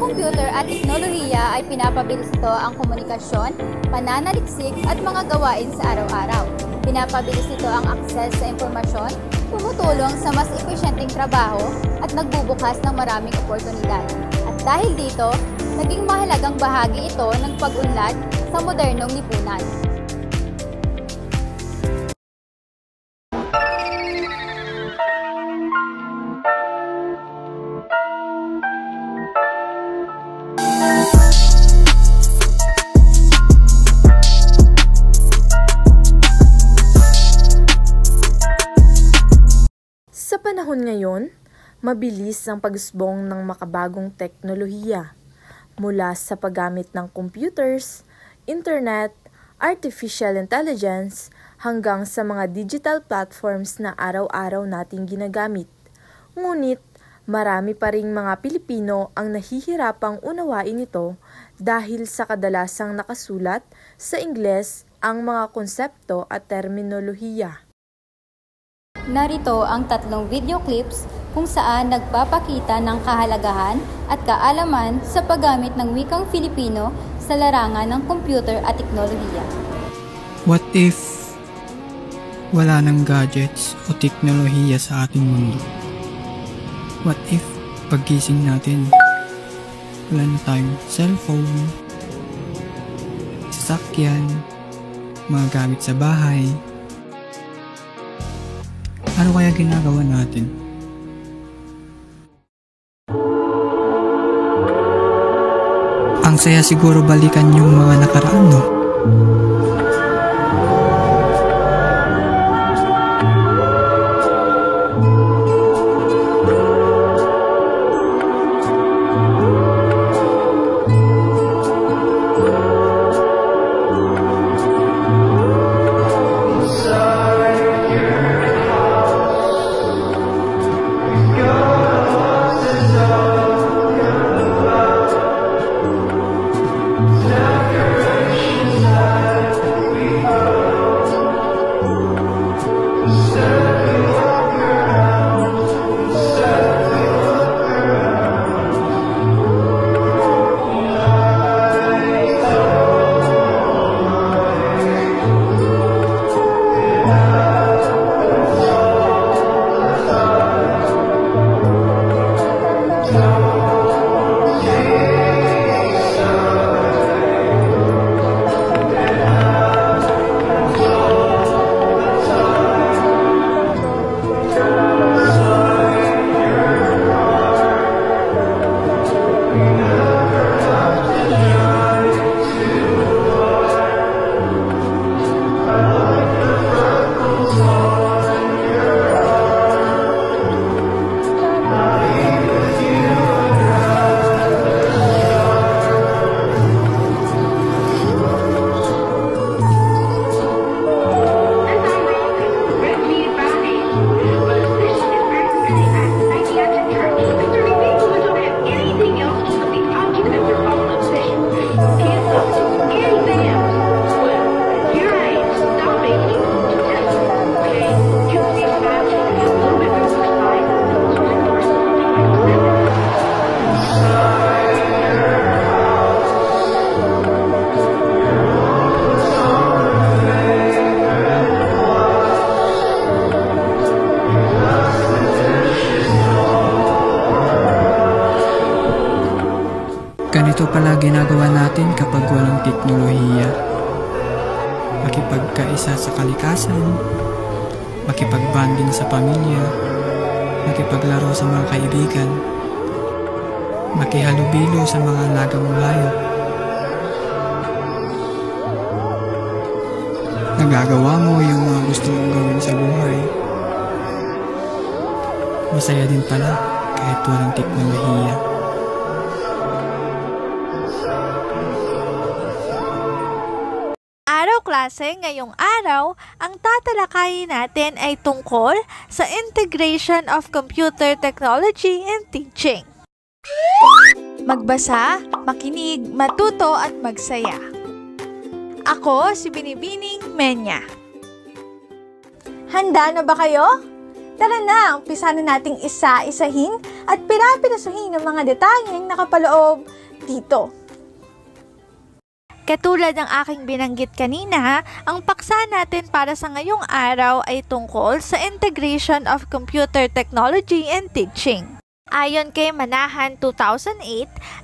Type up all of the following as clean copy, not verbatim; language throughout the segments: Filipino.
computer at teknolohiya ay pinapabilis ito ang komunikasyon, pananaliksik at mga gawain sa araw-araw. Pinapabilis ito ang akses sa impormasyon, tumutulong sa mas epesyenteng trabaho at nagbubukas ng maraming oportunidad. At dahil dito, naging mahalagang bahagi ito ng pag-unlad sa modernong lipunan. Sa panahon ngayon, mabilis ang pag-usbong ng makabagong teknolohiya mula sa paggamit ng computers, internet, artificial intelligence, hanggang sa mga digital platforms na araw-araw nating ginagamit. Ngunit, marami pa ring mga Pilipino ang nahihirapang unawain ito dahil sa kadalasang nakasulat sa Ingles ang mga konsepto at terminolohiya. Narito ang 3 video clips kung saan nagpapakita ng kahalagahan at kaalaman sa paggamit ng wikang Filipino sa larangan ng computer at teknolohiya. What if wala nang gadgets o teknolohiya sa ating mundo? What if paggising natin, wala na tayong cellphone, sasakyan, mga gamit sa bahay? Ano kaya ginagawa natin? Ang saya siguro balikan yung mga nakaraan, no? Ganito pala ginagawa natin kapag walang teknolohiya. Makipagkaisa sa kalikasan, makipagbanding sa pamilya, makipaglaro sa mga kaibigan, makihalubilo sa mga alagang hayop. Nagagawa mo yung mga gusto mong gawin sa buhay. Masaya din pala kahit walang teknolohiya. Araw klase, ngayong araw, ang tatalakayin natin ay tungkol sa integration of computer technology in teaching. Magbasa, makinig, matuto at magsaya. Ako si Binibining Menya. Handa na ba kayo? Tara na, umpisa na nating isa-isahin at pinapirasuhin ang mga detalyeng nakapaloob dito. Katulad ng aking binanggit kanina, ang paksa natin para sa ngayong araw ay tungkol sa integration of computer technology and teaching. Ayon kay Manahan 2008,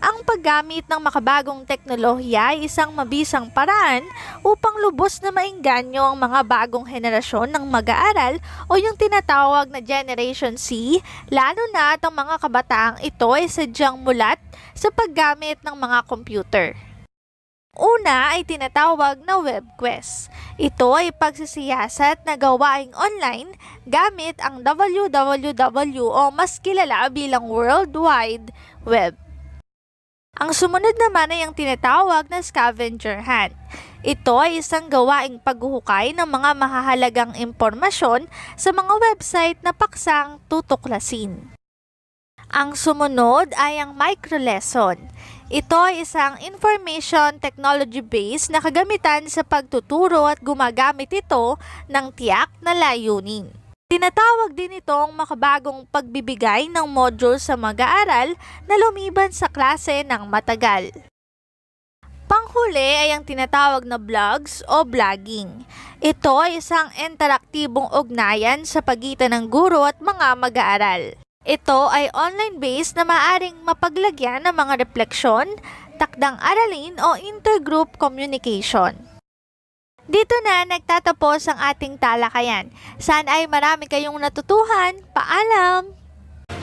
ang paggamit ng makabagong teknolohiya ay isang mabisang paraan upang lubos na maengganyo ang mga bagong henerasyon ng mag-aaral o yung tinatawag na Generation C, lalo na at ang mga kabataang ito ay sadyang mulat sa paggamit ng mga computer. Una ay tinatawag na WebQuest. Ito ay pagsisiyasat na gawaing online gamit ang www o mas kilala bilang World Wide Web. Ang sumunod naman ay ang tinatawag na scavenger hunt. Ito ay isang gawaing paghuhukay ng mga mahahalagang impormasyon sa mga website na paksang tutuklasin. Ang sumunod ay ang microlesson. Ito ay isang information technology base na kagamitan sa pagtuturo at gumagamit ito ng tiyak na layunin. Tinatawag din itong makabagong pagbibigay ng module sa mag-aaral na lumiban sa klase ng matagal. Panghuli ay ang tinatawag na blogs o blogging. Ito ay isang interaktibong ugnayan sa pagitan ng guro at mga mag-aaral. Ito ay online-based na maaring mapaglagyan ng mga refleksyon, takdang aralin o intergroup communication. Dito na nagtatapos ang ating talakayan. Sana ay marami kayong natutuhan. Paalam!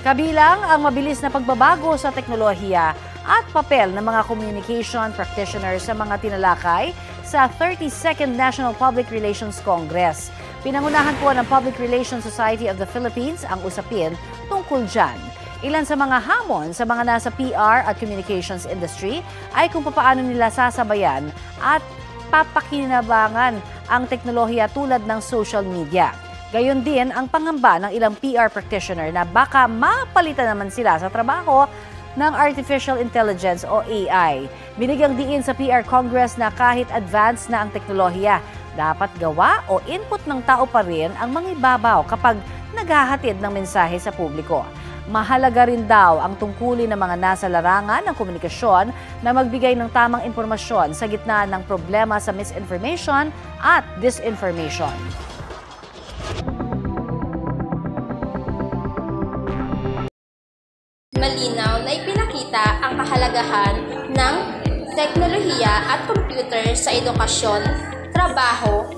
Kabilang ang mabilis na pagbabago sa teknolohiya at papel ng mga communication practitioners sa mga tinalakay sa 32nd National Public Relations Congress. Pinangunahan po ng Public Relations Society of the Philippines ang usapin tungkol dyan. Ilan sa mga hamon sa mga nasa PR at communications industry ay kung paano nila sasabayan at papakinabangan ang teknolohiya tulad ng social media. Gayon din ang pangamba ng ilang PR practitioner na baka mapalitan naman sila sa trabaho ng Artificial Intelligence o AI. Binigyang diin sa PR Congress na kahit advanced na ang teknolohiya, dapat gawa o input ng tao pa rin ang mangibabaw kapag naghahatid ng mensahe sa publiko. Mahalaga rin daw ang tungkulin ng mga nasa larangan ng komunikasyon na magbigay ng tamang impormasyon sa gitna ng problema sa misinformation at disinformation. Malinaw na ipinakita ang kahalagahan ng teknolohiya at computer sa edukasyon, trabaho,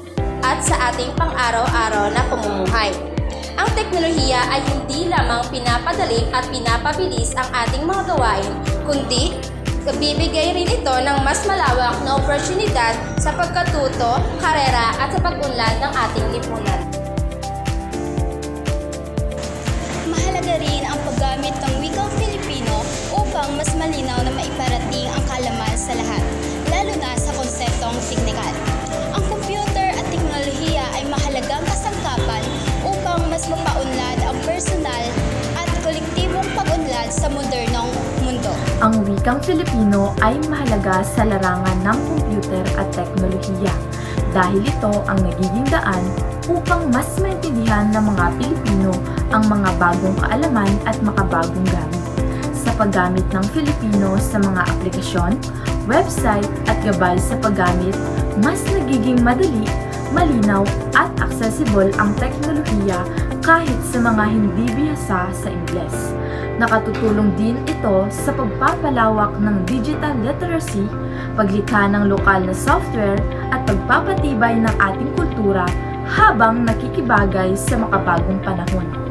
at sa ating pang-araw-araw na pamumuhay. Ang teknolohiya ay hindi lamang pinapadali at pinapabilis ang ating mga gawain, kundi bibigay rin ito ng mas malawak na oportunidad sa pagkatuto, karera at sa pag-unlad ng ating lipunan. Mahalaga rin ang paggamit ng wikang Filipino upang mas malinaw na maiparating ang kaalaman sa lahat, lalo na sa konseptong teknikal. Ang computer at teknolohiya ay mahalagang kasangkapan upang mas mapaunlad ang personal at kolektibong pag-unlad sa modernong mundo. Ang wikang Filipino ay mahalaga sa larangan ng computer at teknolohiya dahil ito ang nagiging daan upang mas maintindihan ng mga Pilipino ang mga bagong kaalaman at makabagong gamit. Sa paggamit ng Filipino sa mga aplikasyon, website at gabay sa paggamit, mas nagiging madali, malinaw at accessible ang teknolohiya kahit sa mga hindi bihasa sa Ingles. Nakatutulong din ito sa pagpapalawak ng digital literacy, paglikha ng lokal na software at pagpapatibay ng ating kultura habang nakikibagay sa makabagong panahon.